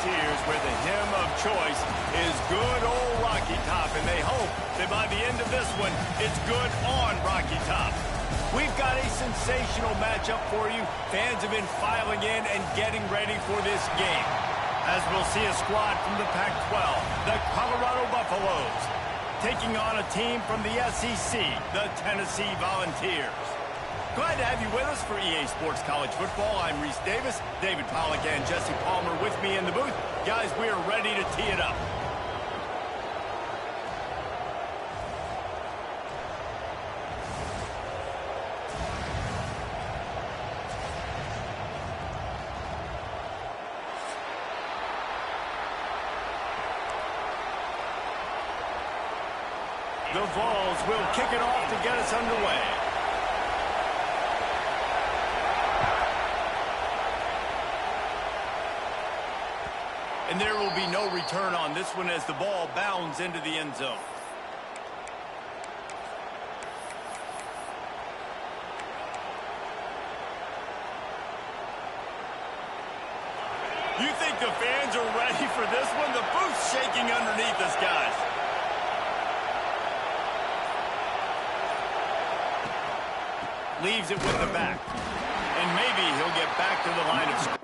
Volunteers, where the hymn of choice is good old Rocky Top, and they hope that by the end of this one, it's good on Rocky Top. We've got a sensational matchup for you. Fans have been filing in and getting ready for this game, as we'll see a squad from the Pac-12, the Colorado Buffaloes, taking on a team from the SEC, the Tennessee Volunteers. Glad to have you with us for EA Sports College Football. I'm Reese Davis, David Pollack, and Jesse Palmer with me in the booth. Guys, we are ready to tee it up. The Vols will kick it off to get us underway. And there will be no return on this one as the ball bounds into the end zone. You think the fans are ready for this one? The booth's shaking underneath us, guys. Leaves it with the back. And maybe he'll get back to the line of scrimmage.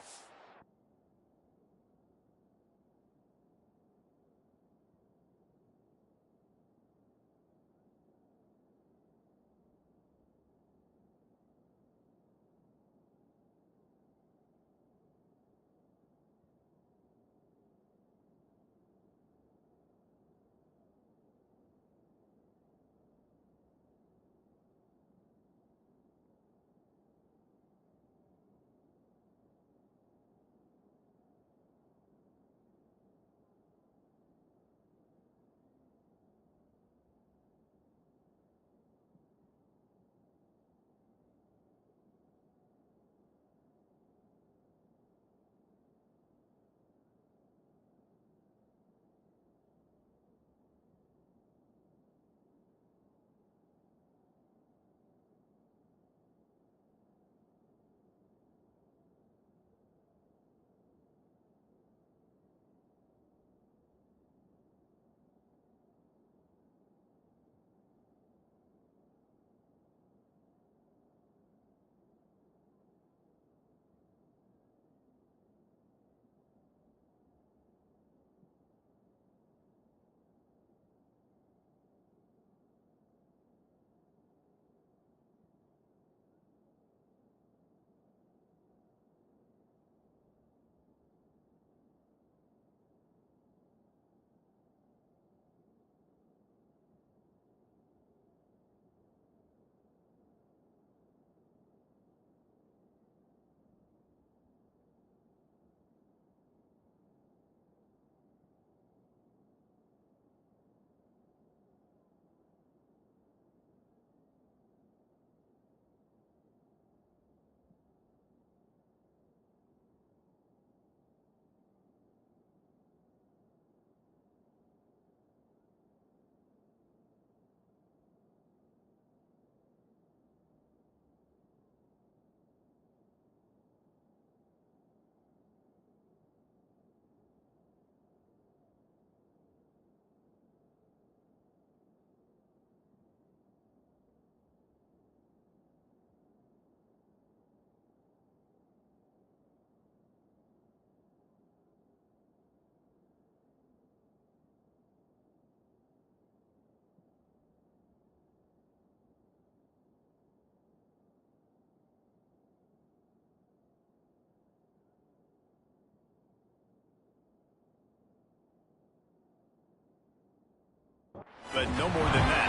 But no more than that.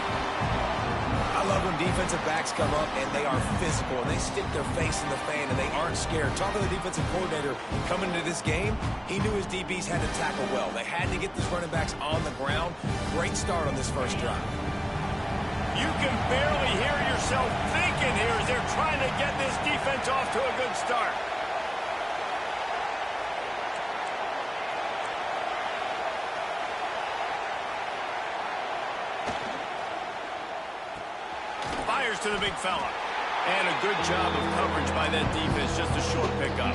I love when defensive backs come up and they are physical and they stick their face in the fan and they aren't scared. Talk to the defensive coordinator coming into this game. He knew his DBs had to tackle well. They had to get these running backs on the ground. Great start on this first drive. You can barely hear yourself thinking here as they're trying to get this defense off to a good start. Fires to the big fella. And a good job of coverage by that defense. Just a short pickup.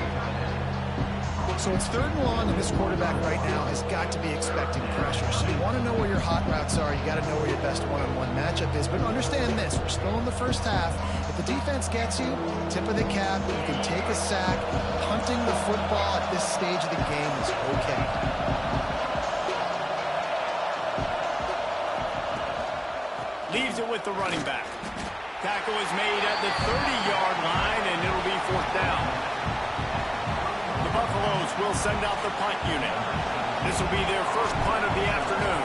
So it's 3rd and long, and this quarterback right now has got to be expecting pressure. So you want to know where your hot routes are. You got to know where your best one-on-one matchup is. But understand this, we're still in the first half. If the defense gets you, tip of the cap, you can take a sack. Punting the football at this stage of the game is okay. Leaves it with the running back. Tackle is made at the 30-yard line, and it'll be 4th down. The Buffaloes will send out the punt unit. This will be their first punt of the afternoon.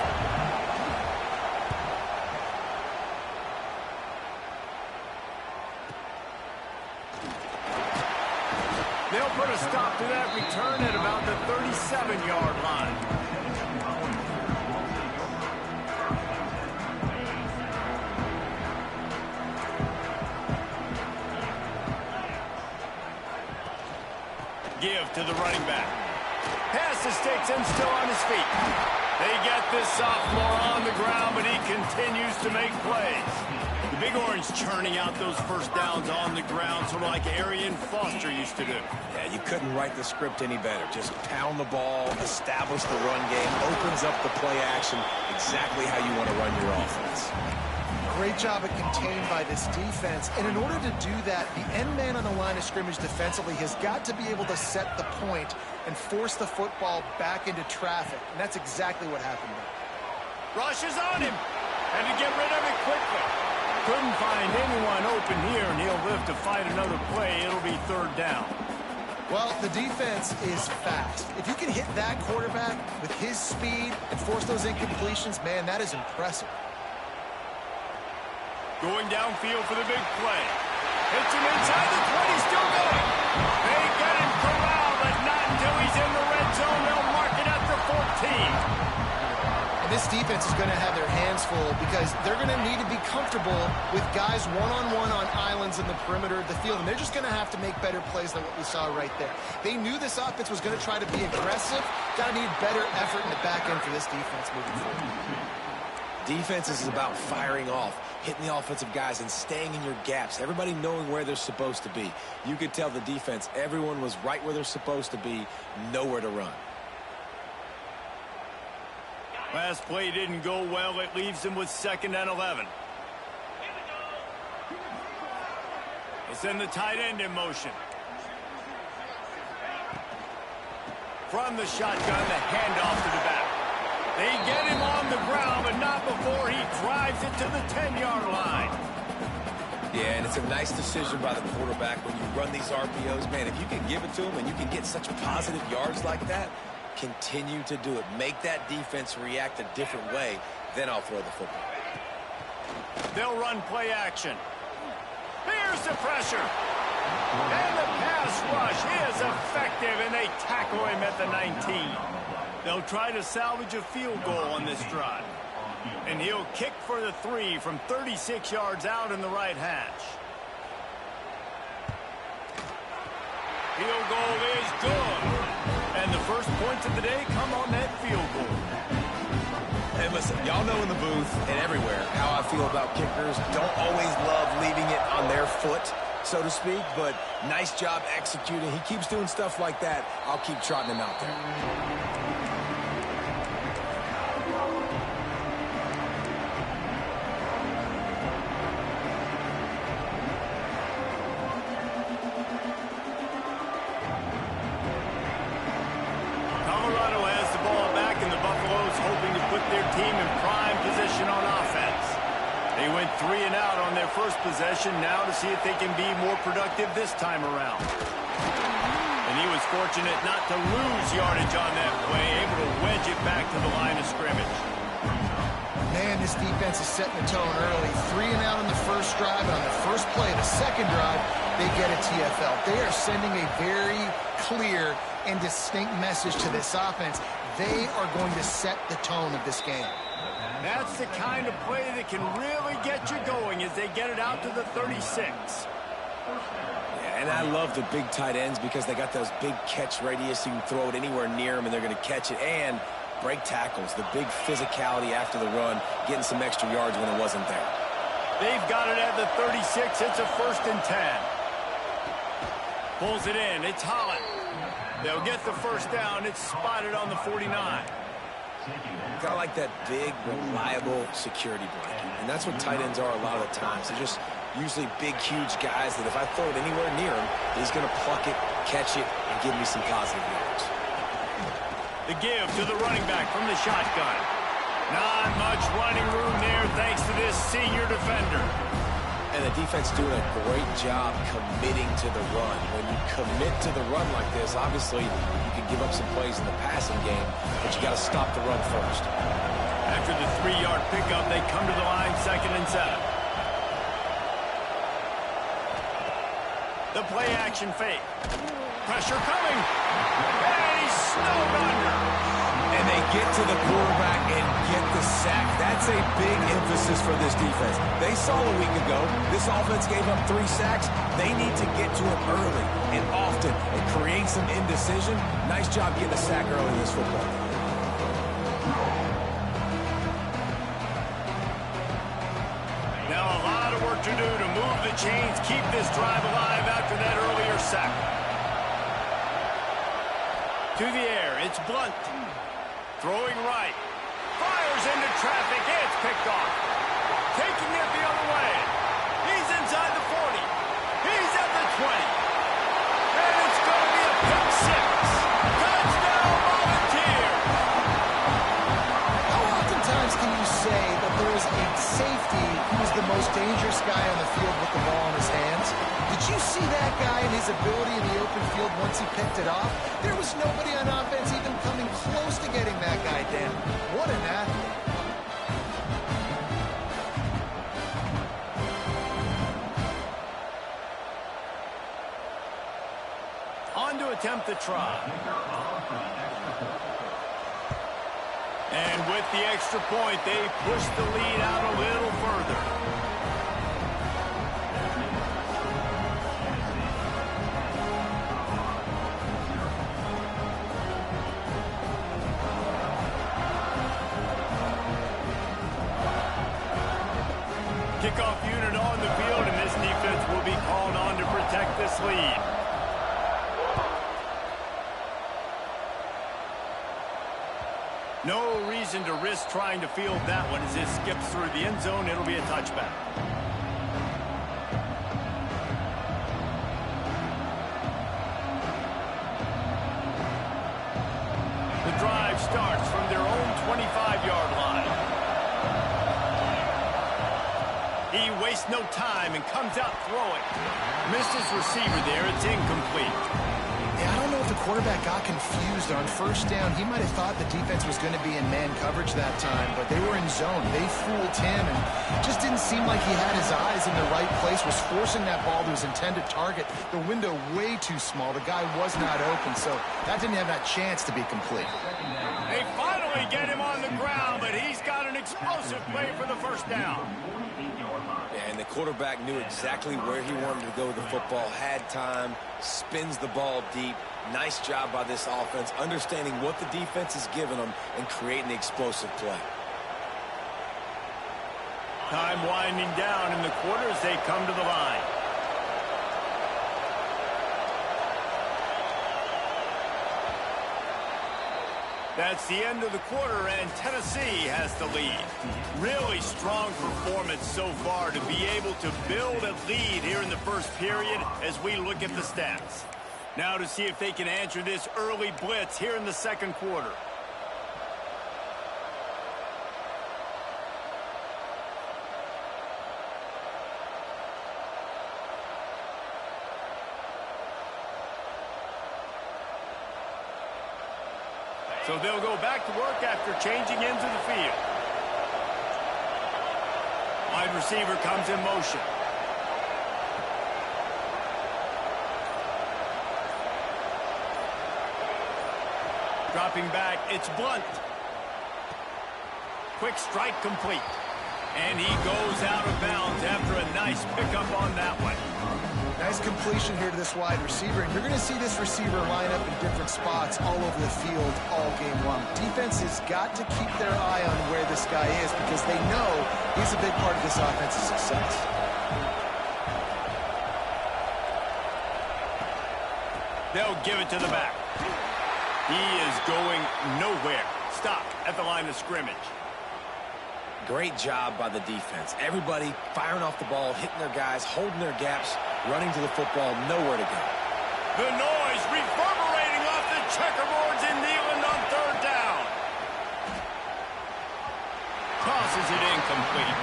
They'll put a stop to that return at about the 37-yard line. Give to the running back. Passes, takes him still on his feet. They get this sophomore on the ground, but he continues to make plays. The Big Orange churning out those first downs on the ground, sort of like Arian Foster used to do. Yeah, you couldn't write the script any better. Just pound the ball, establish the run game, opens up the play action, exactly how you want to run your offense. Great job at contained by this defense. And in order to do that, the end man on the line of scrimmage defensively has got to be able to set the point and force the football back into traffic. And that's exactly what happened there. Rush is on him. And to get rid of it quickly. Couldn't find anyone open here, and he'll live to fight another play. It'll be 3rd down. Well, the defense is fast. If you can hit that quarterback with his speed and force those incompletions, man, that is impressive. Going downfield for the big play. Hits him inside the 20, still going. They get him corralled, but not until he's in the red zone. They'll mark it at the 14. And this defense is going to have their hands full because they're going to need to be comfortable with guys one-on-one on islands in the perimeter of the field, and they're just going to have to make better plays than what we saw right there. They knew this offense was going to try to be aggressive. Got to need better effort in the back end for this defense moving forward. Defense is about firing off, hitting the offensive guys, and staying in your gaps. Everybody knowing where they're supposed to be. You could tell the defense, everyone was right where they're supposed to be, nowhere to run. Last play didn't go well. It leaves him with 2nd and 11. They send the tight end in motion. From the shotgun, the handoff to the back. They get him on the ground, but not before he drives it to the 10-yard line. Yeah, and it's a nice decision by the quarterback when you run these RPOs. Man, if you can give it to him and you can get such positive yards like that, continue to do it. Make that defense react a different way, then I'll throw the football. They'll run play action. Here's the pressure. And the pass rush is effective, and they tackle him at the 19. They'll try to salvage a field goal on this drive. And he'll kick for the 3 from 36 yards out in the right hash. Field goal is good. And the first points of the day come on that field goal. Hey, listen, y'all know in the booth and everywhere how I feel about kickers. Don't always love leaving it on their foot, so to speak, but nice job executing. He keeps doing stuff like that. I'll keep trotting him out there. Team in prime position on offense. They went 3 and out on their first possession, now to see if they can be more productive this time around. And he was fortunate not to lose yardage on that play, able to wedge it back to the line of scrimmage. Man, this defense is setting the tone early. 3 and out on the first drive, and on the first play of the second drive, they get a TFL. They are sending a very clear and distinct message to this offense. They are going to set the tone of this game. That's the kind of play that can really get you going as they get it out to the 36. Yeah, and I love the big tight ends because they got those big catch radius. You can throw it anywhere near them, and they're going to catch it. And break tackles, the big physicality after the run, getting some extra yards when it wasn't there. They've got it at the 36. It's a 1st and 10. Pulls it in. It's Holland. They'll get the first down. It's spotted on the 49. Kind of like that big, reliable security blanket. And that's what tight ends are a lot of the times. They're just usually big, huge guys that if I throw it anywhere near him, he's going to pluck it, catch it, and give me some positive yards. The give to the running back from the shotgun. Not much running room there thanks to this senior defender. And the defense doing a great job committing to the run. When you commit to the run like this, obviously you can give up some plays in the passing game, but you got to stop the run first. After the 3-yard pickup, they come to the line 2nd and 7. The play action fake. Pressure coming. And he's snowed under. And they get to the quarterback and get the sack. That's a big emphasis for this defense. They saw a week ago, this offense gave up 3 sacks. They need to get to it early and often and create some indecision. Nice job getting a sack early in this football game. Now a lot of work to do to move the chains, keep this drive alive after that earlier sack. To the air, it's Blunt. Throwing right. Fires into traffic. It's picked off. Taking it the other way. He's inside the 40. He's at the 20. And it's going to be a pick 6. Touchdown, Volunteers. How oftentimes can you say that there is a safety who is the most dangerous guy on the field with the ball in his hands? Did you see that guy and his ability in the open field once he picked it off? There was nobody on offense even coming close to getting that guy down. What an athlete. On to attempt the try. And with the extra point, they push the lead out a little further. Kickoff unit on the field, and this defense will be called on to protect this lead. No reason to risk trying to field that one as it skips through the end zone. It'll be a touchback. The drive starts from their own 25-yard line. He wastes no time and comes out throwing. Missed his receiver there. It's incomplete. Yeah, I don't know if the quarterback got confused on first down. He might have thought the defense was going to be in man coverage that time, but they were in zone. They fooled him, and it just didn't seem like he had his eyes in the right place, was forcing that ball to his intended target. The window way too small. The guy was not open, so that didn't have that chance to be complete. They finally get him on the ground, but he's got an explosive play for the first down. Yeah, and the quarterback knew exactly where he wanted to go with the football, had time, spins the ball deep. Nice job by this offense, understanding what the defense is giving them and creating the explosive play. Time winding down in the quarter as they come to the line. That's the end of the quarter, and Tennessee has the lead. Really strong performance so far to be able to build a lead here in the first period as we look at the stats. Now to see if they can answer this early blitz here in the second quarter. So they'll go back to work after changing into the field. Wide receiver comes in motion. Dropping back, it's Blunt. Quick strike complete. And he goes out of bounds after a nice pickup on that one. Nice completion here to this wide receiver, and you're going to see this receiver line up in different spots all over the field all game long. Defense has got to keep their eye on where this guy is because they know he's a big part of this offense's success. They'll give it to the back. He is going nowhere. Stop at the line of scrimmage. Great job by the defense. Everybody firing off the ball, hitting their guys, holding their gaps, running to the football, nowhere to go. The noise reverberating off the checkerboards and kneeling on third down. Tosses it incomplete.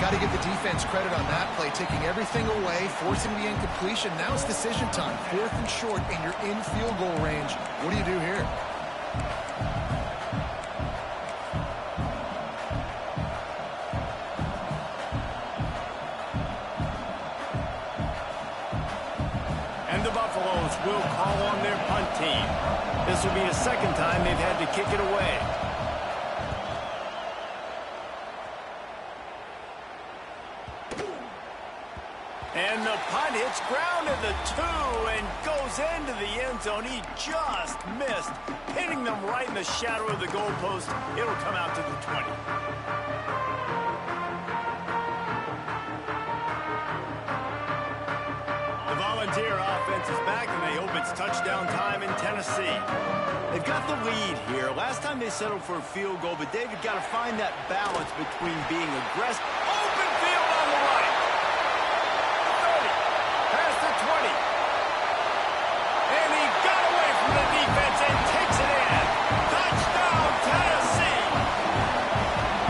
Got to give the defense credit on that play, taking everything away, forcing the incompletion. Now it's decision time. 4th and short, and you're in field goal range. What do you do here? And the Buffaloes will call on their punt team. This will be the second time they've had to kick it away. And the punt hits ground at the 2 and goes into the end zone. He just missed, hitting them right in the shadow of the goalpost. It'll come out to the 20. The Volunteer offense is back, and they hope it's touchdown time in Tennessee. They've got the lead here. Last time they settled for a field goal, but David got to find that balance between being aggressive. Open field on the right. 30, past the 20. And he got away from the defense and takes it in. Touchdown, Tennessee.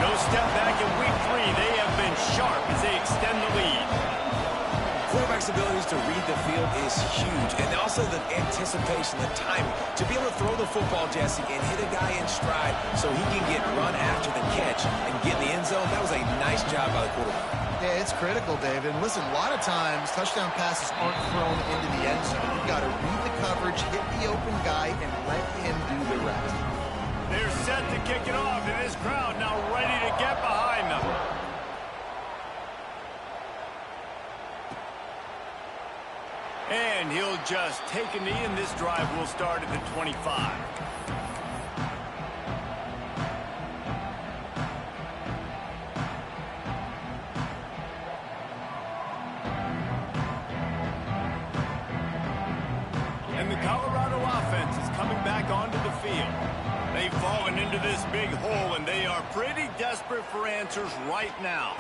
No step back in week 3. They have been sharp as they extend the lead. Quarterback's abilities to read the field is huge, and also the anticipation, the timing. To be able to throw the football, Jesse, and hit a guy in stride so he can get run after the catch and get in the end zone, that was a nice job by the quarterback. Yeah, it's critical, David. And listen, a lot of times, touchdown passes aren't thrown into the end zone. You've got to read the coverage, hit the open guy, and let him do the rest. They're set to kick it off, and this crowd now ready to get behind them. And he'll just take a knee, and this drive will start at the 25. And the Colorado offense is coming back onto the field. They've fallen into this big hole, and they are pretty desperate for answers right now.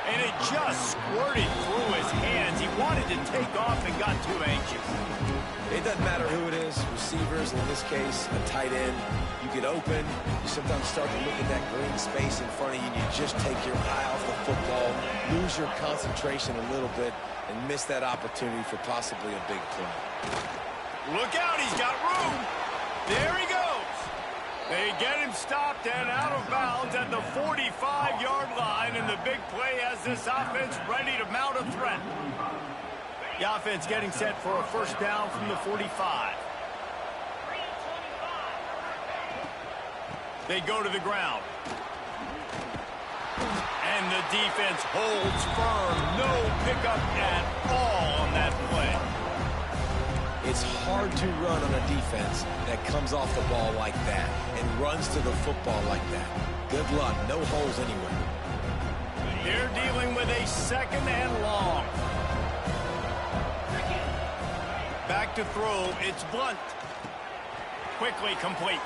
And it just squirted through his hands. He wanted to take off and got too anxious. It doesn't matter who it is, receivers, in this case, a tight end. You get open, you sometimes start to look at that green space in front of you, and you just take your eye off the football, lose your concentration a little bit, and miss that opportunity for possibly a big play. Look out, he's got room. There he goes. They get him stopped and out of bounds at the 45-yard line, and the big play has this offense ready to mount a threat. The offense getting set for a first down from the 45. They go to the ground. And the defense holds firm. No pickup at all on that play. It's hard to run on a defense that comes off the ball like that and runs to the football like that. Good luck. No holes anywhere. They're dealing with a second and long. Back to throw. It's Blunt. Quickly complete.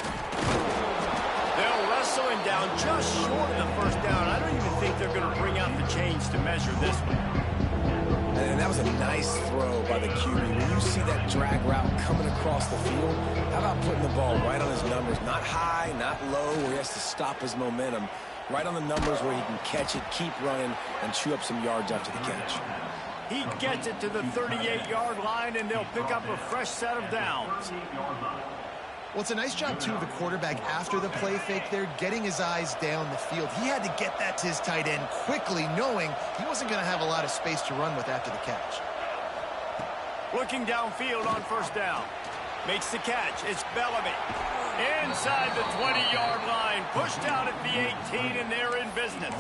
They'll wrestle him down just short of the first down. I don't even think they're going to bring out the chains to measure this one. And that was a nice throw by the QB. When you see that drag route coming across the field, how about putting the ball right on his numbers? Not high, not low, where he has to stop his momentum. Right on the numbers where he can catch it, keep running, and chew up some yards after the catch. He gets it to the 38-yard line, and they'll pick up a fresh set of downs. Well, it's a nice job, too, of the quarterback after the play fake there, getting his eyes down the field. He had to get that to his tight end quickly, knowing he wasn't going to have a lot of space to run with after the catch. Looking downfield on first down. Makes the catch. It's Bellamy. Inside the 20-yard line. Pushed out at the 18, and they're in business.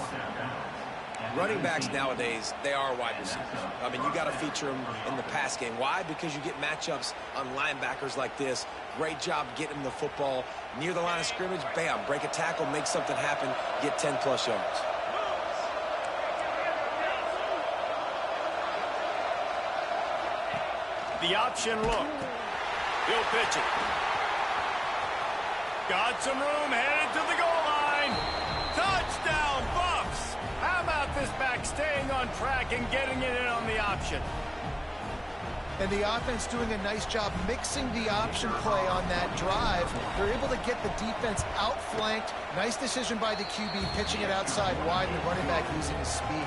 Running backs nowadays, they are wide receivers. I mean, you got to feature them in the pass game. Why? Because you get matchups on linebackers like this. Great job getting the football near the line of scrimmage. Bam, break a tackle, make something happen, get 10-plus yards. The option look. He'll pitch it. Got some room, headed to the goal line. Touchdown, Buffs! How about this back staying on track and getting it in on the option? And the offense doing a nice job mixing the option play on that drive. They're able to get the defense outflanked. Nice decision by the QB, pitching it outside wide, and the running back using his speed.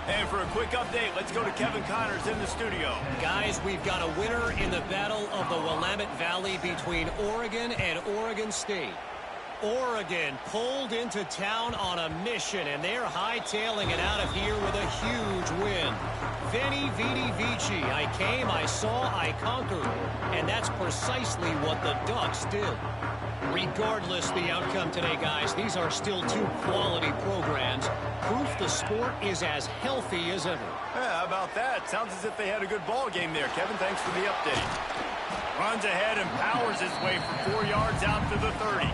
And for a quick update, let's go to Kevin Connors in the studio. Guys, we've got a winner in the battle of the Willamette Valley between Oregon and Oregon State. Oregon pulled into town on a mission, and they're hightailing it out of here with a huge win. Veni, vidi, vici. I came, I saw, I conquered. And that's precisely what the Ducks did. Regardless the outcome today, guys, these are still two quality programs. Proof the sport is as healthy as ever. Yeah, how about that? Sounds as if they had a good ball game there. Kevin, thanks for the update. Runs ahead and powers his way for 4 yards out to the 30.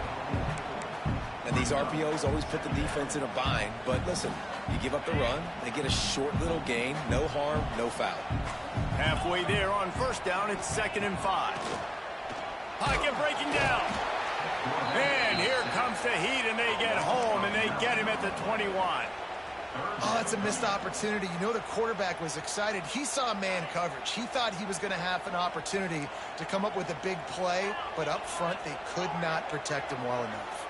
And these RPOs always put the defense in a bind. But listen, you give up the run, they get a short little gain, no harm, no foul. Halfway there on first down, it's 2nd and 5. Pocket breaking down. And here comes the heat, and they get home, and they get him at the 21. Oh, that's a missed opportunity. You know the quarterback was excited. He saw man coverage. He thought he was going to have an opportunity to come up with a big play, but up front they could not protect him well enough.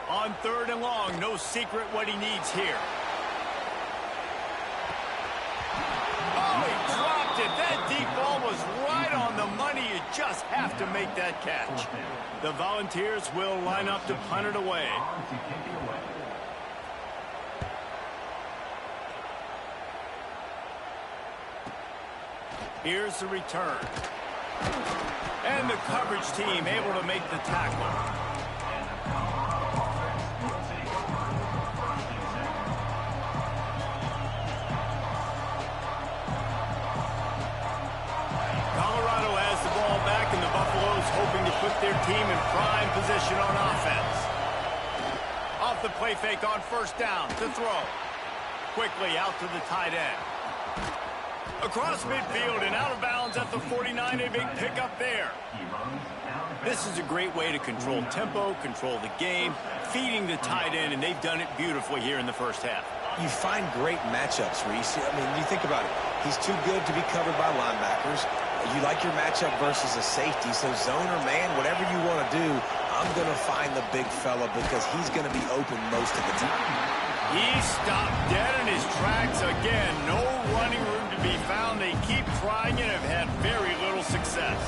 On 3rd and long, no secret what he needs here. Oh, he dropped it. That deep ball was right on the money. You just have to make that catch. The Volunteers will line up to punt it away. Here's the return. And the coverage team able to make the tackle. Hoping to put their team in prime position on offense. Off the play fake on first down to throw. Quickly out to the tight end. Across midfield and out of bounds at the 49, a big pickup there. This is a great way to control tempo, control the game, feeding the tight end, and they've done it beautifully here in the first half. You find great matchups, Reese. I mean, you think about it. He's too good to be covered by linebackers. You like your matchup versus a safety, so zone or man, whatever you want to do, I'm going to find the big fella because he's going to be open most of the time. He stopped dead in his tracks again. No running room to be found. They keep trying and have had very little success.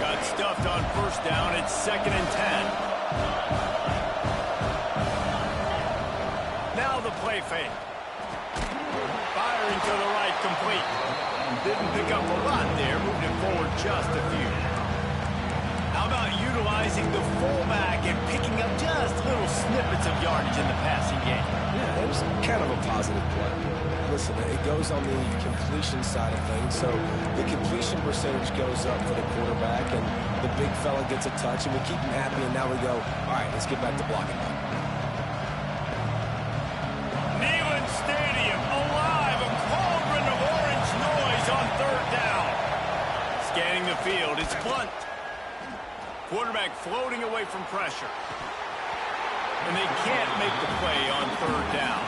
Got stuffed on first down. It's 2nd and 10. Now the play fake. Firing to the right, complete. Didn't pick up a lot there, moved it forward just a few. How about utilizing the fullback and picking up just little snippets of yardage in the passing game? Yeah, it was kind of a positive play. Listen, it goes on the completion side of things, so the completion percentage goes up for the quarterback, and the big fella gets a touch, and we keep him happy, and now we go, all right, let's get back to blocking now. Stadium alive, a cauldron of orange noise on 3rd down. Scanning the field, it's Blunt. Quarterback floating away from pressure. And they can't make the play on 3rd down.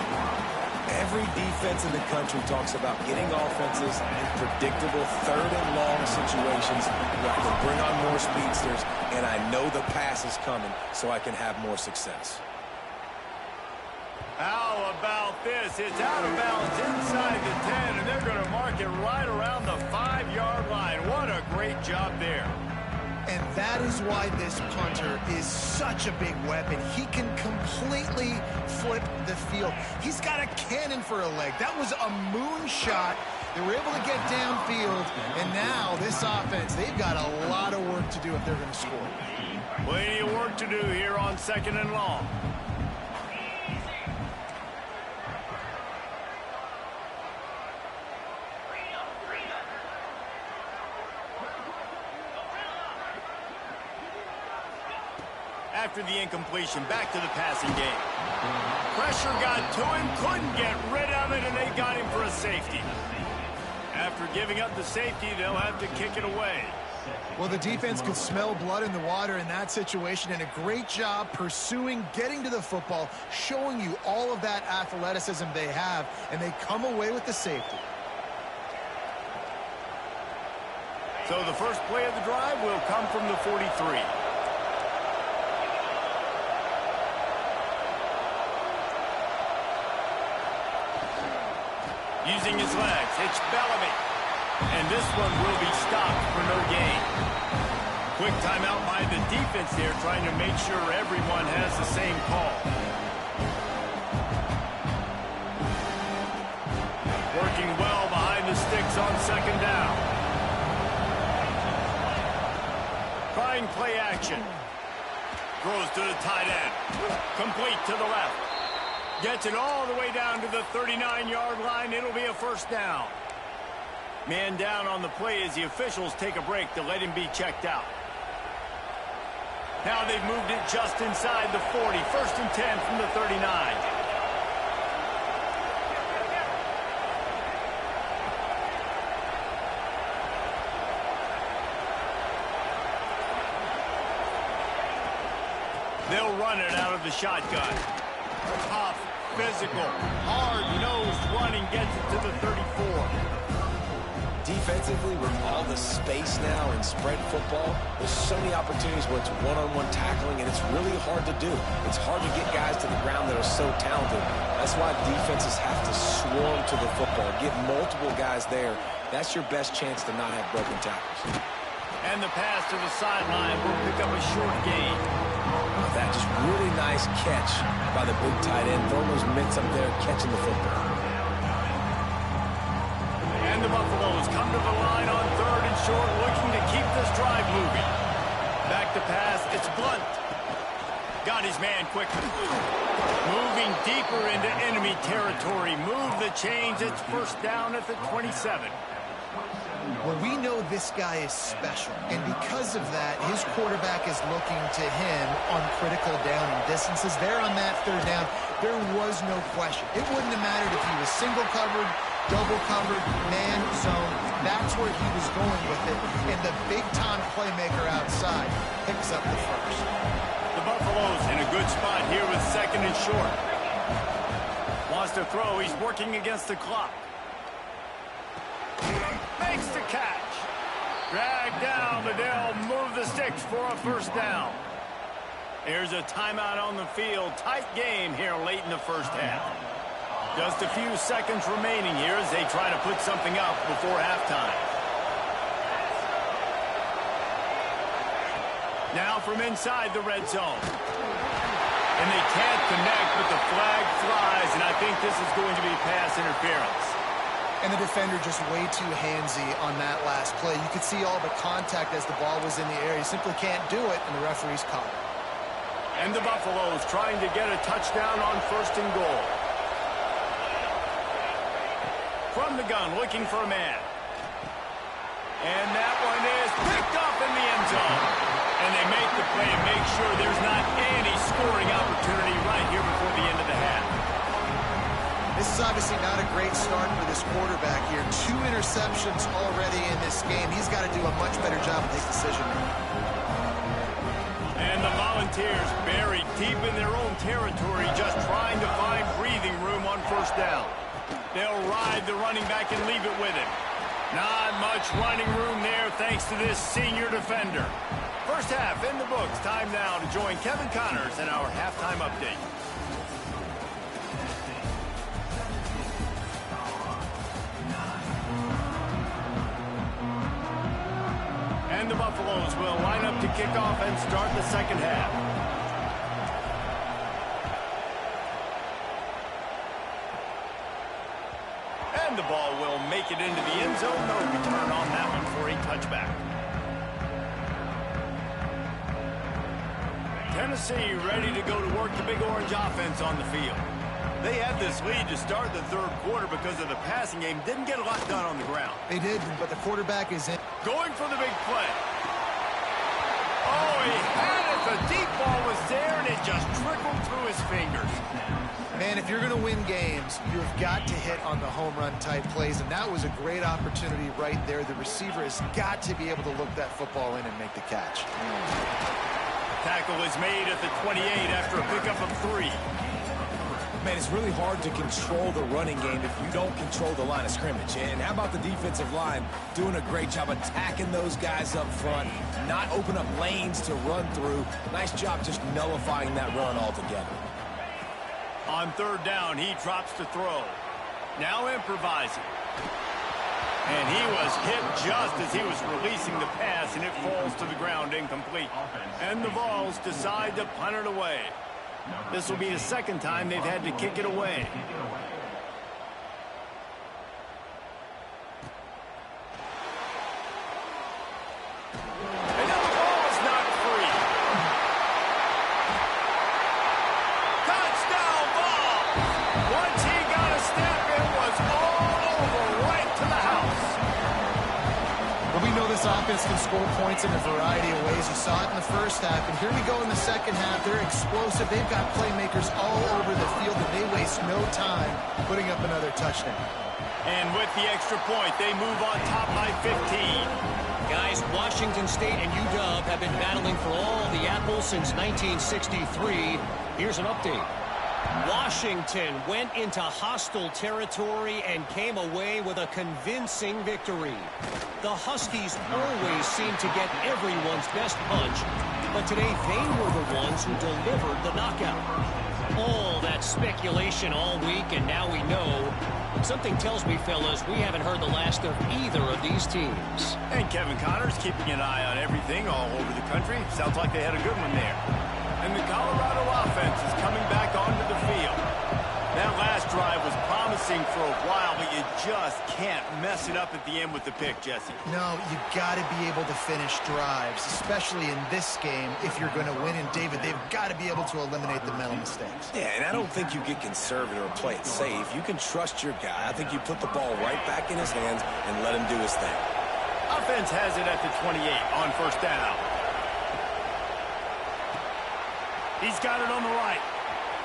Every defense in the country talks about getting offenses in predictable 3rd and long situations where I can bring on more speedsters, and I know the pass is coming so I can have more success. How about this? It's out of bounds inside the 10, and they're going to mark it right around the 5-yard line. What a great job there. And that is why this punter is such a big weapon. He can completely flip the field. He's got a cannon for a leg. That was a moonshot. They were able to get downfield, and now this offense, they've got a lot of work to do if they're going to score. Plenty of work to do here on 2nd and long. After the incompletion, back to the passing game. Pressure got to him, couldn't get rid of it, and they got him for a safety. After giving up the safety, they'll have to kick it away. Well, the defense could smell blood in the water in that situation, and a great job pursuing, getting to the football, showing you all of that athleticism they have, and they come away with the safety. So the first play of the drive will come from the 43. Using his legs, it's Bellamy. And this one will be stopped for no gain. Quick timeout by the defense there, trying to make sure everyone has the same call. Working well behind the sticks on second down. Trying play action. Throws to the tight end. Complete to the left. Gets it all the way down to the 39-yard line. It'll be a first down. Man down on the play as the officials take a break to let him be checked out. Now they've moved it just inside the 40. First and 10 from the 39. They'll run it out of the shotgun. Tough, physical, hard-nosed running gets it to the 34. Defensively, with all the space now in spread football, there's so many opportunities where it's one-on-one tackling, and it's really hard to do. It's hard to get guys to the ground that are so talented. That's why defenses have to swarm to the football, get multiple guys there. That's your best chance to not have broken tackles. And the pass to the sideline will pick up a short gain. That just really nice catch by the big tight end, throwing those mitts up there, catching the football. And the Buffaloes come to the line on third and short, looking to keep this drive moving. Back to pass, it's Blunt. Got his man quickly. Moving deeper into enemy territory. Move the chains, it's first down at the 27. Well, we know this guy is special, and because of that, his quarterback is looking to him on critical down and distances. There on that third down, there was no question. It wouldn't have mattered if he was single covered, double covered, man, zone. That's where he was going with it, and the big-time playmaker outside picks up the first. The Buffaloes in a good spot here with second and short. Wants to throw, he's working against the clock. Makes the catch. Drag down, but they'll move the sticks for a first down. Here's a timeout on the field. Tight game here late in the first half. Just a few seconds remaining here as they try to put something up before halftime. Now from inside the red zone. And they can't connect, but the flag flies, and I think this is going to be pass interference. And the defender just way too handsy on that last play. You could see all the contact as the ball was in the air. He simply can't do it, and the referee's caught it. And the Buffaloes trying to get a touchdown on first and goal. From the gun, looking for a man. And that one is picked up in the end zone. And they make the play and make sure there's not any scoring opportunity right here before the end of the half. This is obviously not a great start for this quarterback here. 2 interceptions already in this game. He's got to do a much better job with his decision-making. And the Volunteers buried deep in their own territory, just trying to find breathing room on first down. They'll ride the running back and leave it with him. Not much running room there thanks to this senior defender. First half in the books. Time now to join Kevin Connors in our halftime update. And the Buffaloes will line up to kick off and start the second half. And the ball will make it into the end zone. No return on that one for a touchback. Tennessee ready to go to work the Big Orange offense on the field. They had this lead to start the third quarter because of the passing game. Didn't get a lot done on the ground. They did, but the quarterback is in. Going for the big play. Oh, he had it. The deep ball was there, and it just trickled through his fingers. Man, if you're going to win games, you've got to hit on the home run type plays, and that was a great opportunity right there. The receiver has got to be able to look that football in and make the catch. Tackle is made at the 28 after a pickup of 3. Man, it's really hard to control the running game if you don't control the line of scrimmage. And how about the defensive line doing a great job attacking those guys up front, not open up lanes to run through. Nice job just nullifying that run altogether. On 3rd down, he drops to throw. Now improvising. And he was hit just as he was releasing the pass, and it falls to the ground incomplete. And the Vols decide to punt it away. This will be the 2nd time they've had to kick it away. And now the ball is knocked free. Touchdown Vols! Once he got a step, it was all over right to the house. Well, we know this offense can score points in a variety of ways. You saw it in the first half, and here we go in the second half. They're explosive. They've got playmakers all over the field, and they waste no time putting up another touchdown. And with the extra point, they move on top by 15. Guys, Washington State and UW have been battling for all the apples since 1963. Here's an update. Washington went into hostile territory and came away with a convincing victory. The Huskies always seem to get everyone's best punch, but today they were the ones who delivered the knockout. All that speculation all week, and now we know. Something tells me, fellas, we haven't heard the last of either of these teams. And Kevin Connors keeping an eye on everything all over the country. Sounds like they had a good one there. And the Colorado offense is coming back onto the field. That last drive was promising for a while, but you just can't mess it up at the end with the pick, Jesse. No, you got to be able to finish drives, especially in this game if you're going to win. And, David, they've got to be able to eliminate the mental mistakes. Yeah, and I don't think you get conservative or play it safe. You can trust your guy. I think you put the ball right back in his hands and let him do his thing. Offense has it at the 28 on 1st down. He's got it on the right.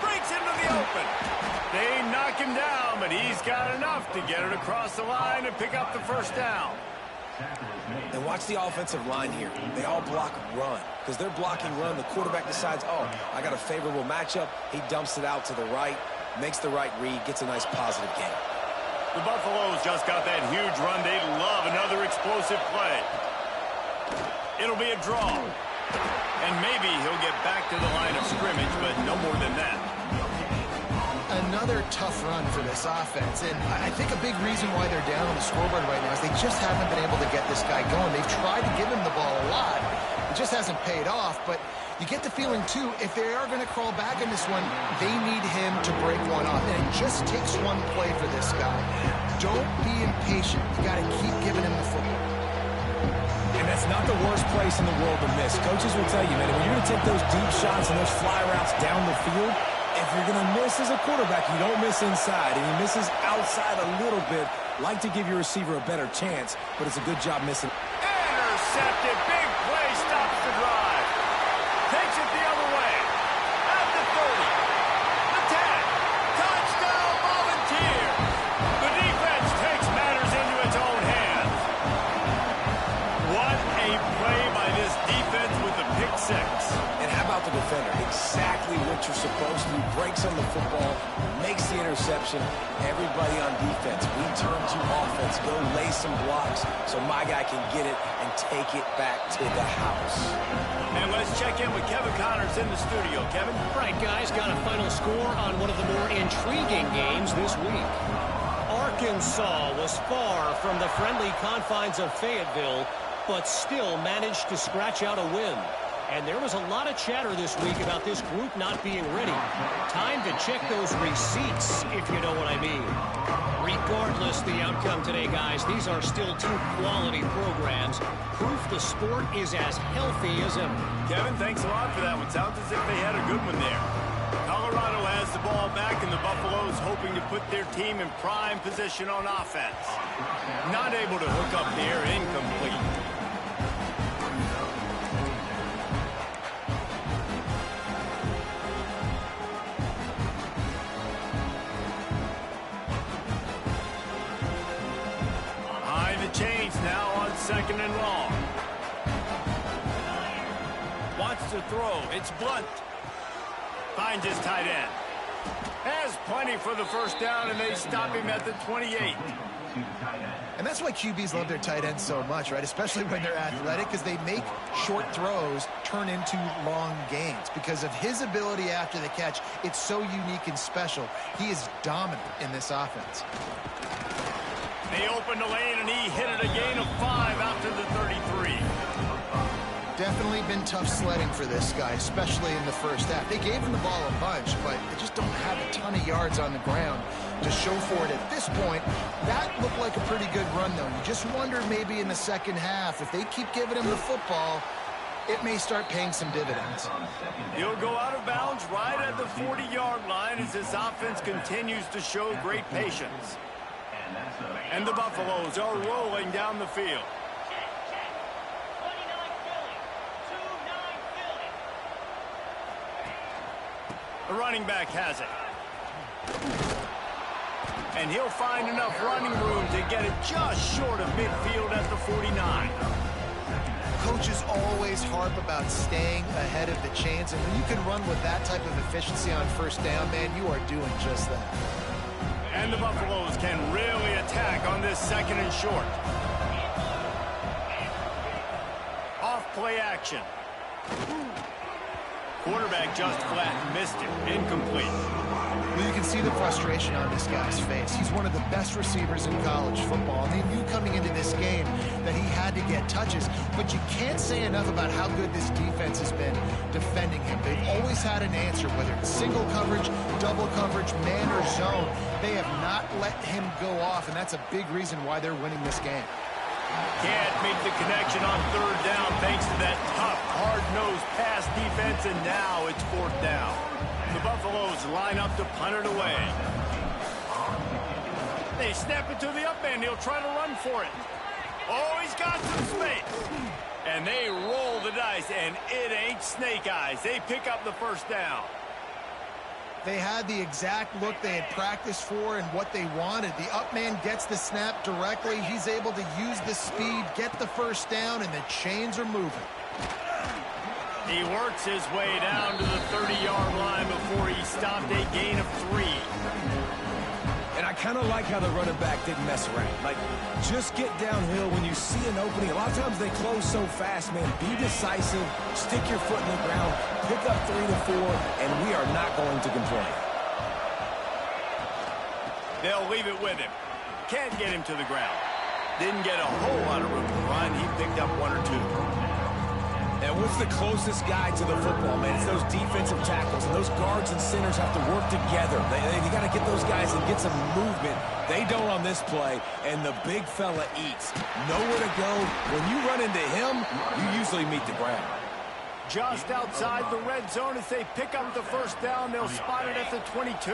Breaks into the open. They knock him down, but he's got enough to get it across the line and pick up the 1st down. And watch the offensive line here. They all block run. Because they're blocking run, the quarterback decides, oh, I got a favorable matchup. He dumps it out to the right, makes the right read, gets a nice positive gain. The Buffaloes just got that huge run. They love another explosive play. It'll be a draw. And maybe he'll get back to the line of scrimmage, but no more than that. Another tough run for this offense, and I think a big reason why they're down on the scoreboard right now is they just haven't been able to get this guy going. They've tried to give him the ball a lot. It just hasn't paid off, but you get the feeling, too, if they are going to crawl back in this one, they need him to break one off, and it just takes one play for this guy. Don't be impatient. You got to keep giving him the football. And that's not the worst place in the world to miss. Coaches will tell you, man, when you're going to take those deep shots and those fly routes down the field, if you're going to miss as a quarterback, you don't miss inside. And he misses outside a little bit. Like to give your receiver a better chance, but it's a good job missing. Intercepted. Big play. Stops the drive. Takes it the other way. At the 30. The 10. Touchdown Volunteers. The defense takes matters into its own hands. What a play by this defense with the pick 6. And how about the defender? Exactly what you're supposed to do. Breaks on the football, makes the interception. Everybody on defense, we turn to offense. Go lay some blocks so my guy can get it and take it back to the house. And let's check in with Kevin Connors in the studio. Kevin? Right, guys, got a final score on one of the more intriguing games this week. Arkansas was far from the friendly confines of Fayetteville, but still managed to scratch out a win. And there was a lot of chatter this week about this group not being ready. Time to check those receipts, if you know what I mean. Regardless the outcome today, guys, these are still two quality programs. Proof the sport is as healthy as ever. Kevin, thanks a lot for that one. Sounds as if they had a good one there. Colorado has the ball back, and the Buffaloes hoping to put their team in prime position on offense. Not able to hook up there, incomplete. second and long. Wants to throw. It's Blunt. Finds his tight end. Has plenty for the first down, and they stop him at the 28. And that's why QBs love their tight ends so much, right? Especially when they're athletic, because they make short throws turn into long gains. Because of his ability after the catch, it's so unique and special. He is dominant in this offense. They opened the lane, and he hit it a gain of 5 out to the 33. Definitely been tough sledding for this guy, especially in the first half. They gave him the ball a bunch, but they just don't have a ton of yards on the ground to show for it at this point. That looked like a pretty good run, though. You just wonder maybe in the second half, if they keep giving him the football, it may start paying some dividends. He'll go out of bounds right at the 40-yard line as this offense continues to show great patience. And the Buffaloes are rolling down the field. The running back has it. And he'll find enough running room to get it just short of midfield at the 49. Coaches always harp about staying ahead of the chains, and when you can run with that type of efficiency on first down, man, you are doing just that. And the Buffaloes can really attack on this second and short. Off play action. Quarterback just flat missed it. Incomplete. Well, you can see the frustration on this guy's face. He's one of the best receivers in college football, and they knew coming into this game that he had to get touches, but you can't say enough about how good this defense has been defending him. They've always had an answer, whether it's single coverage, double coverage, man or zone. They have not let him go off, and that's a big reason why they're winning this game. Can't make the connection on third down thanks to that tough, hard-nosed pass defense, and now it's fourth down. The Buffaloes line up to punt it away. They snap it to the up end. He'll try to run for it. Oh, he's got some space. And they roll the dice, and it ain't snake eyes. They pick up the first down. They had the exact look they had practiced for and what they wanted. The up man gets the snap directly. He's able to use the speed, get the first down, and the chains are moving. He works his way down to the 30-yard line before he stopped a gain of 3. And I kind of like how the running back didn't mess around. Like, just get downhill when you see an opening. A lot of times they close so fast, man. Be decisive, stick your foot in the ground, pick up 3 to 4, and we are not going to complain. They'll leave it with him. Can't get him to the ground. Didn't get a whole lot of room to run. He picked up 1 or 2. And what's the closest guy to the football, man? It's those defensive tackles, and those guards and centers have to work together. They got to get those guys and get some movement. They don't on this play, and the big fella eats. Nowhere to go. When you run into him, you usually meet the ground. Just outside the red zone as they pick up the first down. They'll spot it at the 22.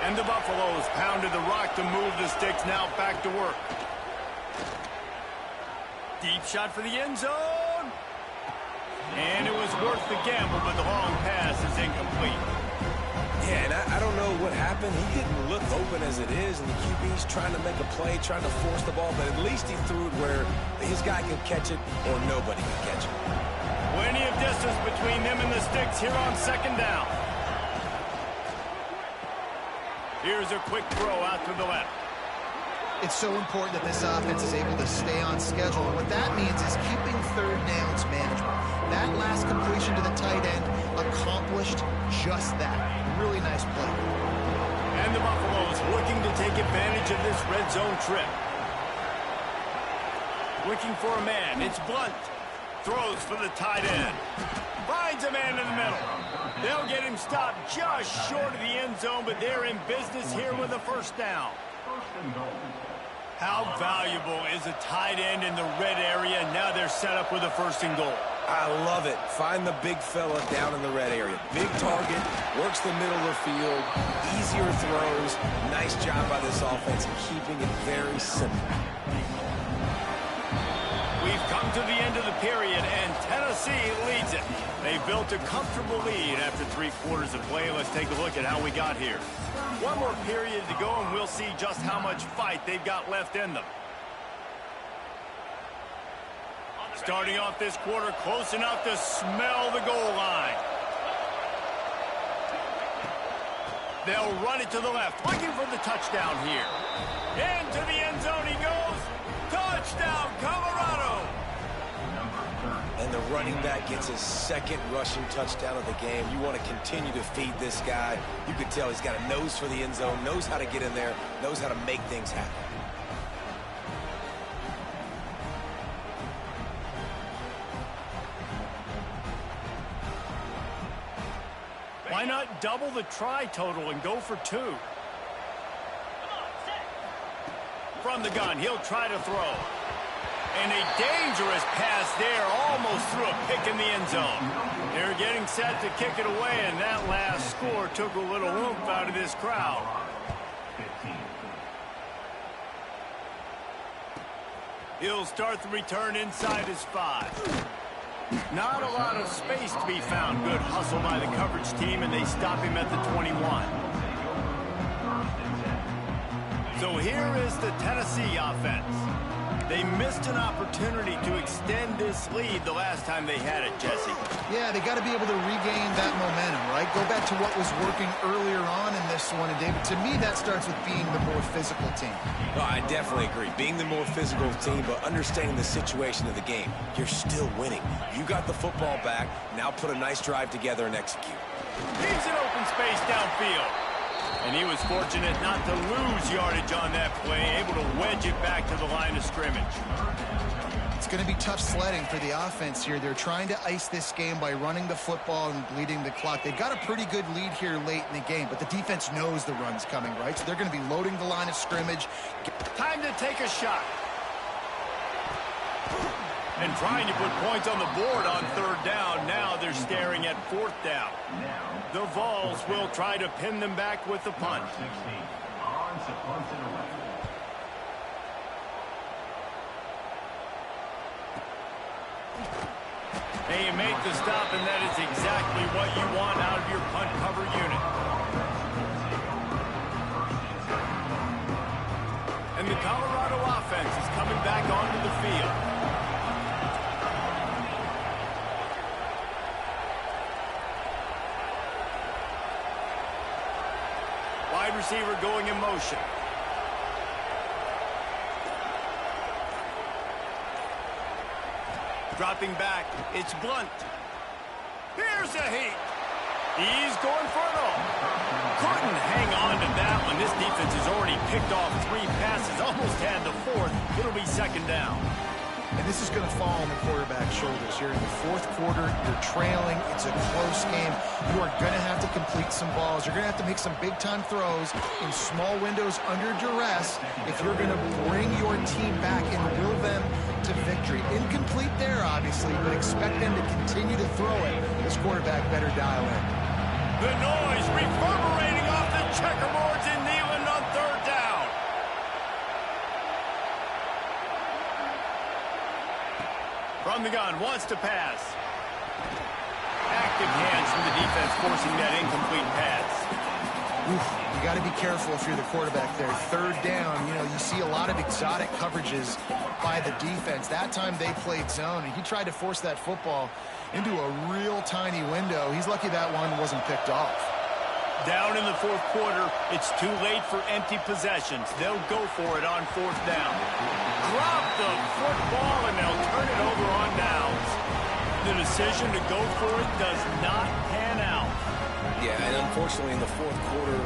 And the Buffaloes pounded the rock to move the sticks. Now back to work. Deep shot for the end zone. And it was worth the gamble, but the long pass is incomplete. Yeah, and I don't know what happened. He didn't look open as it is, and the QB's trying to make a play, trying to force the ball, but at least he threw it where his guy can catch it or nobody can catch it. Plenty of distance between them and the sticks here on second down. Here's a quick throw out to the left. It's so important that this offense is able to stay on schedule. And what that means is keeping third downs manageable. That last completion to the tight end accomplished just that. Really nice play. And the Buffaloes looking to take advantage of this red zone trip. Looking for a man. It's Blunt. Throws for the tight end. Finds a man in the middle. They'll get him stopped just short of the end zone, but they're in business here with a first down. How valuable is a tight end in the red area? Now they're set up with a first and goal. I love it. Find the big fella down in the red area. Big target, works the middle of the field, easier throws. Nice job by this offense keeping it very simple. We've come to the end of the period, and Tennessee leads it. They built a comfortable lead after 3 quarters of play. Let's take a look at how we got here. One more period to go, and we'll see just how much fight they've got left in them. Starting off this quarter close enough to smell the goal line. They'll run it to the left, looking for the touchdown here. Into the end zone he goes. Touchdown, Colorado! And the running back gets his second rushing touchdown of the game. You want to continue to feed this guy. You can tell he's got a nose for the end zone, knows how to get in there, knows how to make things happen. Why not double the try total and go for 2? From the gun, he'll try to throw. And a dangerous pass there, almost threw a pick in the end zone. They're getting set to kick it away, and that last score took a little oomph out of this crowd. He'll start the return inside his 5. Not a lot of space to be found. Good hustle by the coverage team, and they stop him at the 21. So here is the Tennessee offense. They missed an opportunity to extend this lead the last time they had it, Jesse. Yeah, they got to be able to regain that momentum, right? Go back to what was working earlier on in this one. And, David, to me, that starts with being the more physical team. Oh, I definitely agree. Being the more physical team, but understanding the situation of the game. You're still winning. You got the football back. Now put a nice drive together and execute. He's in open space downfield. And he was fortunate not to lose yardage on that play, able to wedge it back to the line of scrimmage. It's going to be tough sledding for the offense here. They're trying to ice this game by running the football and bleeding the clock. They've got a pretty good lead here late in the game, but the defense knows the run's coming, right? So they're going to be loading the line of scrimmage. Time to take a shot. And trying to put points on the board on 3rd down. Now they're staring at 4th down. The Vols will try to pin them back with the punt. And you make the stop, and that is exactly what you want out of your punt cover unit. And the Colorado offense is coming back onto the field. Wide receiver going in motion. Dropping back, it's Blunt. Here's a heat. He's going for it all. Couldn't hang on to that one. This defense has already picked off 3 passes, almost had the 4th. It'll be 2nd down. And this is going to fall on the quarterback's shoulders. You're in the 4th quarter. You're trailing. It's a close game. You are going to have to complete some balls. You're going to have to make some big-time throws in small windows under duress if you're going to bring your team back and will them to victory. Incomplete there, obviously, but expect them to continue to throw it. This quarterback better dial in. The noise reverberating off the checkerboards in Neyland on 3rd down. From the gun, wants to pass. Active hands from the defense forcing that incomplete pass. You got to be careful if you're the quarterback there. 3rd down, you know, you see a lot of exotic coverages by the defense. That time they played zone, and he tried to force that football into a real tiny window. He's lucky that one wasn't picked off. Down in the 4th quarter, it's too late for empty possessions. They'll go for it on 4th down. Drop the football, and they'll turn it over on downs. The decision to go for it does not pan out. Yeah, and unfortunately in the 4th quarter,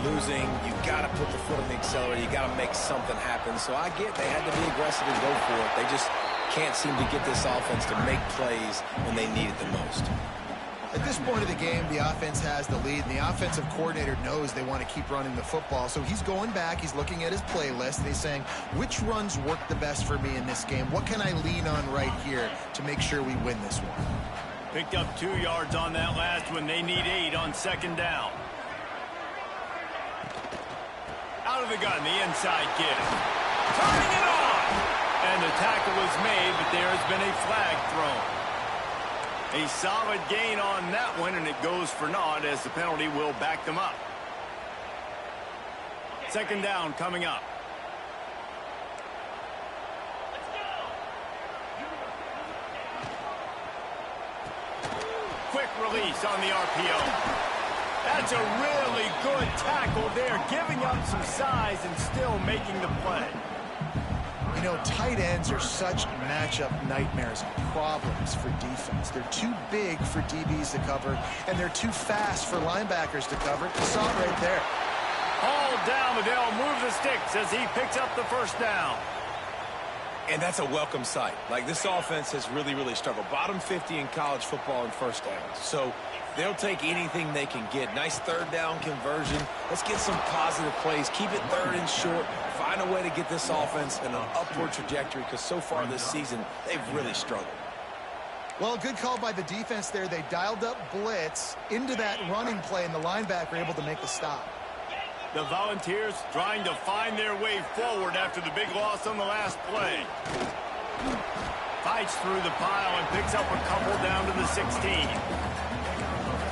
losing, you got to put the foot on the accelerator. You got to make something happen. So I get they had to be aggressive and go for it. They just can't seem to get this offense to make plays when they need it the most. At this point of the game, the offense has the lead, and the offensive coordinator knows they want to keep running the football. So he's going back, he's looking at his playlist, and he's saying, which runs work the best for me in this game? What can I lean on right here to make sure we win this one? Picked up 2 yards on that last one. They need 8 on 2nd down. Out of the gun, the inside kid. Turning it on! And the tackle was made, but there has been a flag thrown. A solid gain on that one, and it goes for naught as the penalty will back them up. 2nd down coming up. quick release on the RPO. That's a really good tackle there, giving up some size and still making the play. You know, tight ends are such matchup nightmares and problems for defense. They're too big for DBs to cover, and they're too fast for linebackers to cover. You saw it right there. Hauled down, but they'll move the sticks as he picks up the first down. And that's a welcome sight. Like, this offense has really struggled. Bottom 50 in college football in first downs. So they'll take anything they can get. Nice third down conversion. Let's get some positive plays. Keep it third and short. Find a way to get this offense in an upward trajectory, because so far this season, they've really struggled. Well, good call by the defense there. They dialed up blitz into that running play, and the linebacker able to make the stop. The Volunteers trying to find their way forward after the big loss on the last play. Fights through the pile and picks up a couple down to the 16.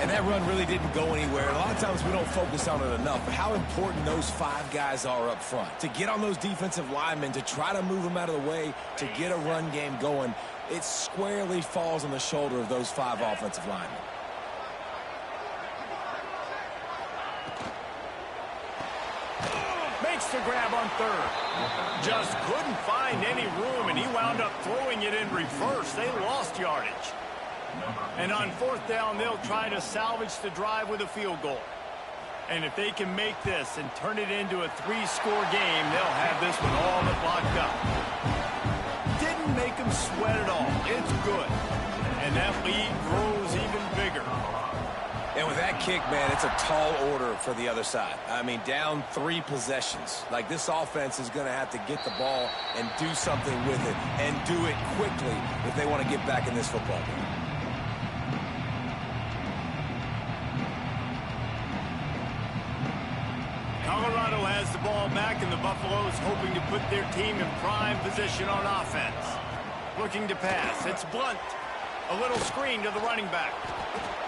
And that run really didn't go anywhere. A lot of times we don't focus on it enough, but how important those 5 guys are up front. To get on those defensive linemen, to try to move them out of the way, to get a run game going, it squarely falls on the shoulder of those 5 offensive linemen. To grab on third. Just couldn't find any room, and he wound up throwing it in reverse. They lost yardage. And on fourth down, they'll try to salvage the drive with a field goal. And if they can make this and turn it into a 3-score game, they'll have this one all but locked up. Didn't make them sweat at all. It's good. And that lead grows even bigger. And with that kick, man, it's a tall order for the other side. I mean, down 3 possessions. Like, this offense is going to have to get the ball and do something with it, and do it quickly if they want to get back in this football game. Colorado has the ball back, and the Buffaloes hoping to put their team in prime position on offense. Looking to pass. It's Blunt. A little screen to the running back.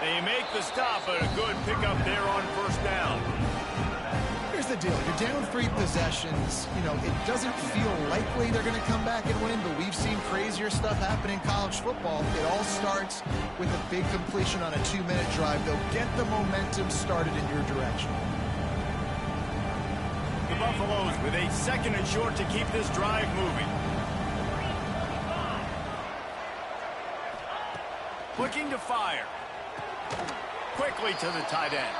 They make the stop, but a good pickup there on first down. Here's the deal. You're down 3 possessions. You know, it doesn't feel likely they're going to come back and win, but we've seen crazier stuff happen in college football. It all starts with a big completion on a 2-minute drive. They'll get the momentum started in your direction. The Buffaloes with a 2nd and short to keep this drive moving. Looking to fire. Quickly to the tight end.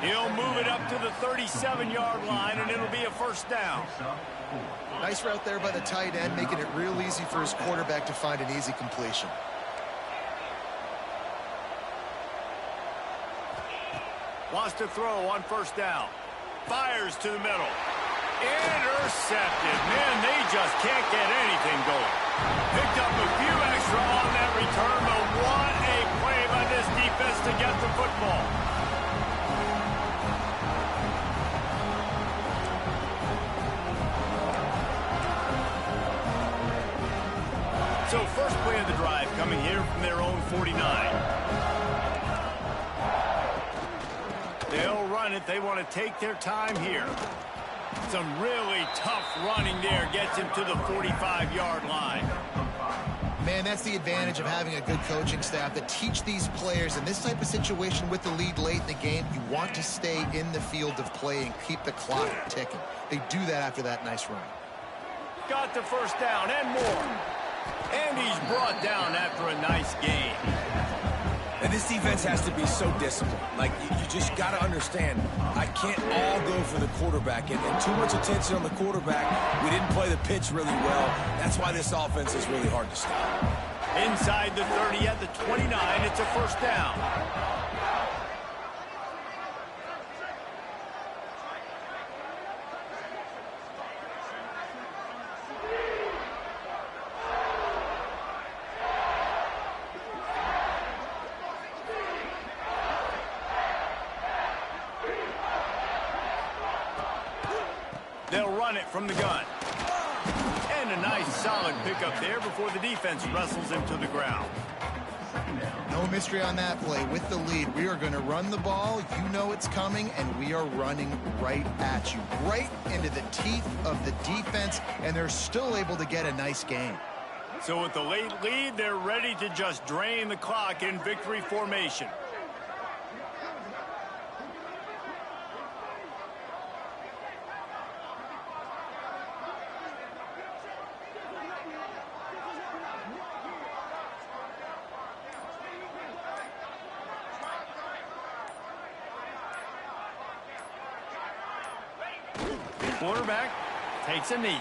He'll move it up to the 37-yard line, and it'll be a first down. Nice route there by the tight end, making it real easy for his quarterback to find an easy completion. Wants to throw on first down. Fires to the middle. Intercepted. Man, they just can't get anything going. Picked up a few extra on that return, but what a play by this defense to get the football. So first play of the drive coming here from their own 49. They'll run it. They want to take their time here. Some really tough running there gets him to the 45-yard line. Man, that's the advantage of having a good coaching staff that teach these players in this type of situation with the lead late in the game. You want to stay in the field of play and keep the clock ticking. They do that after that nice run. Got the first down and more. And he's brought down after a nice game. And this defense has to be so disciplined. Like, you just got to understand, I can't all go for the quarterback. And too much attention on the quarterback. We didn't play the pitch really well. That's why this offense is really hard to stop. Inside the 30 at the 29, it's a first down. They'll run it from the gun. And a nice solid pickup there before the defense wrestles him to the ground. No mystery on that play. With the lead, we are going to run the ball. You know it's coming, and we are running right at you. Right into the teeth of the defense, and they're still able to get a nice game. So with the late lead, they're ready to just drain the clock in victory formation. Quarterback takes a knee.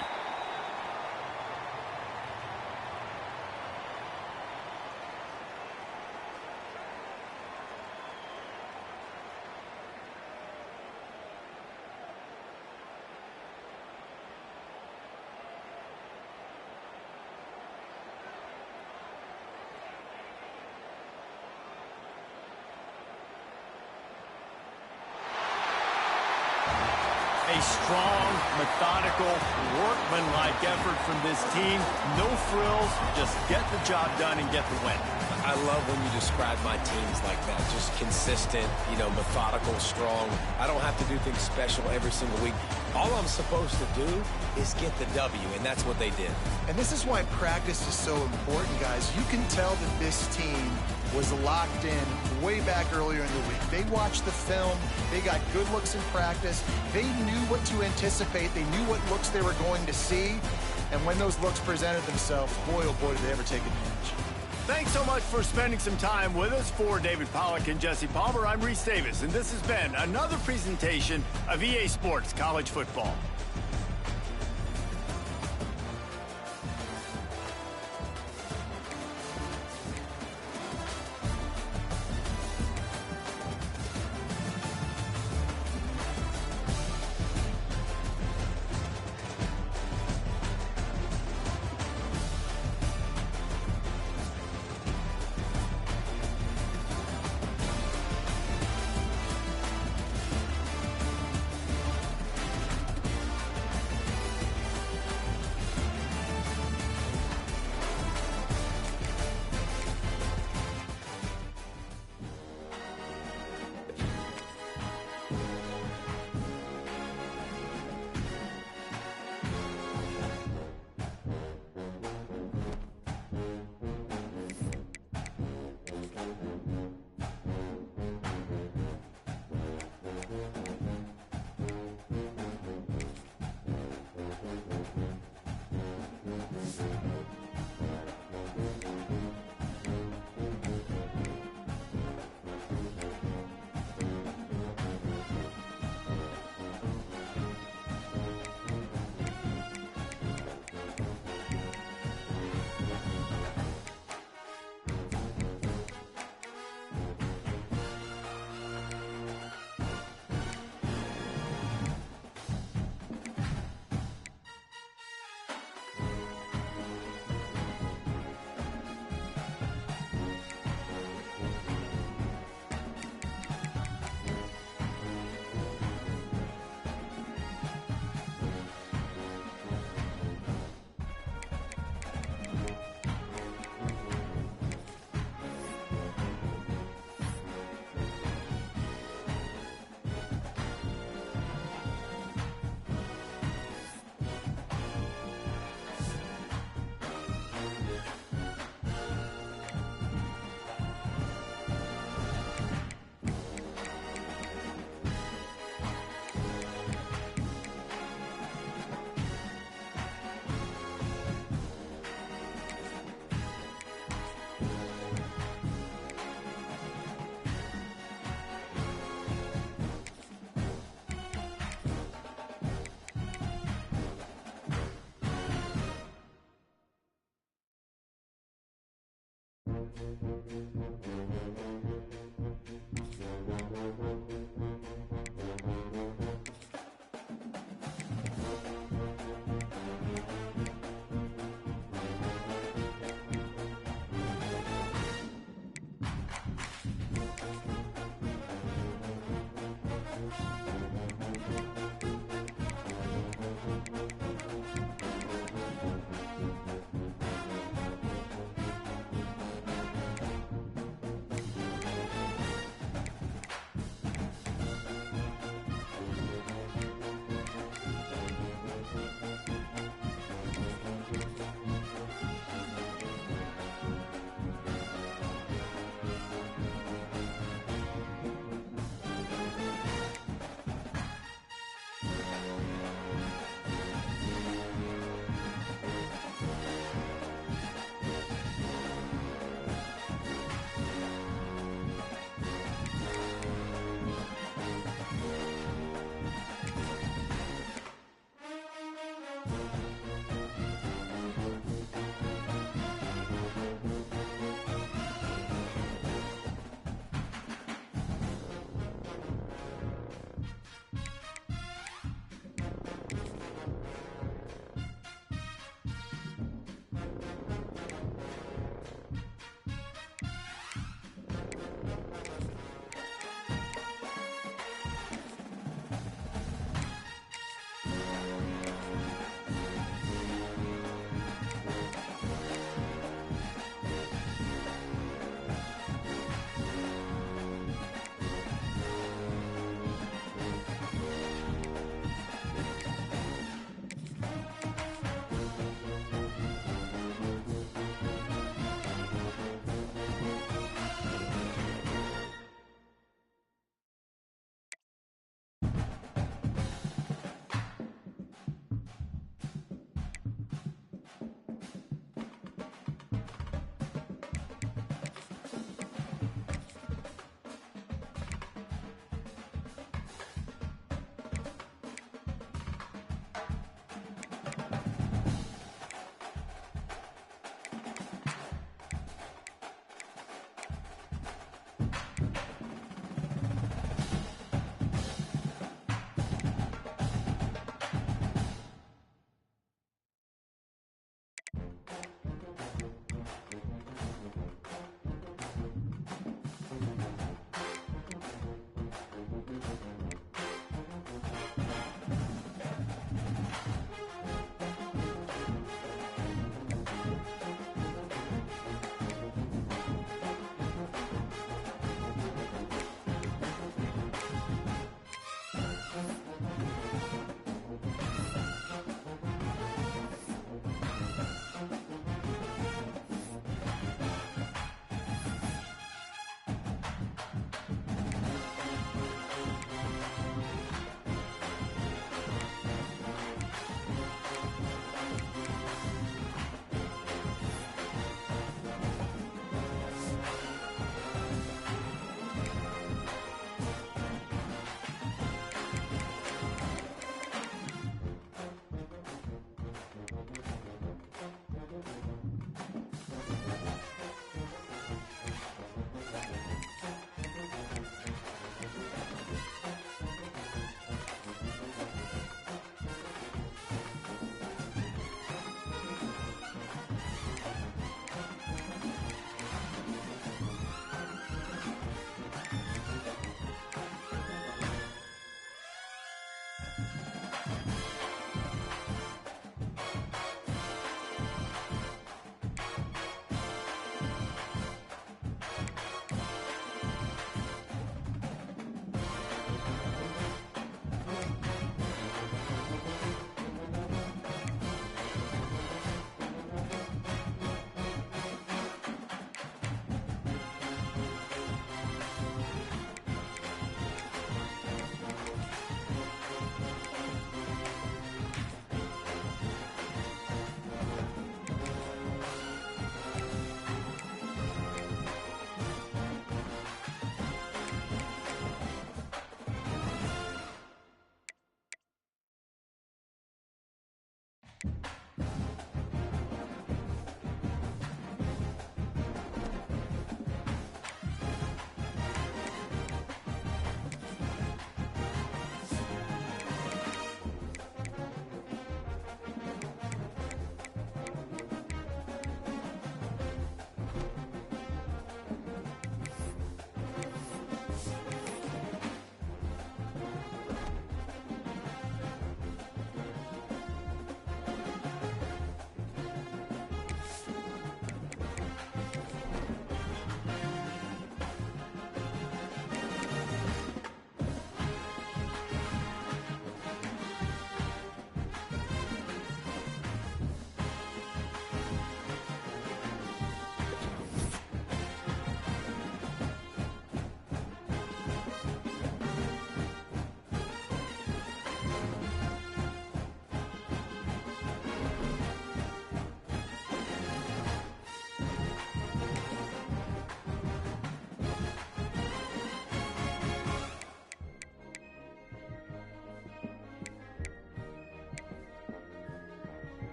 A strong, methodical, workmanlike effort from this team. No frills, just get the job done and get the win. I love when you describe my teams like that. Just consistent, methodical, strong. I don't have to do things special every single week. All I'm supposed to do is get the W, and that's what they did. And this is why practice is so important, guys. You can tell that this team was locked in way back earlier in the week. They watched the film. They got good looks in practice. They knew what to anticipate. They knew what looks they were going to see. And when those looks presented themselves, boy, oh boy, did they ever take advantage. Thanks so much for spending some time with us. For David Pollack and Jesse Palmer, I'm Reese Davis, and this has been another presentation of EA Sports College Football.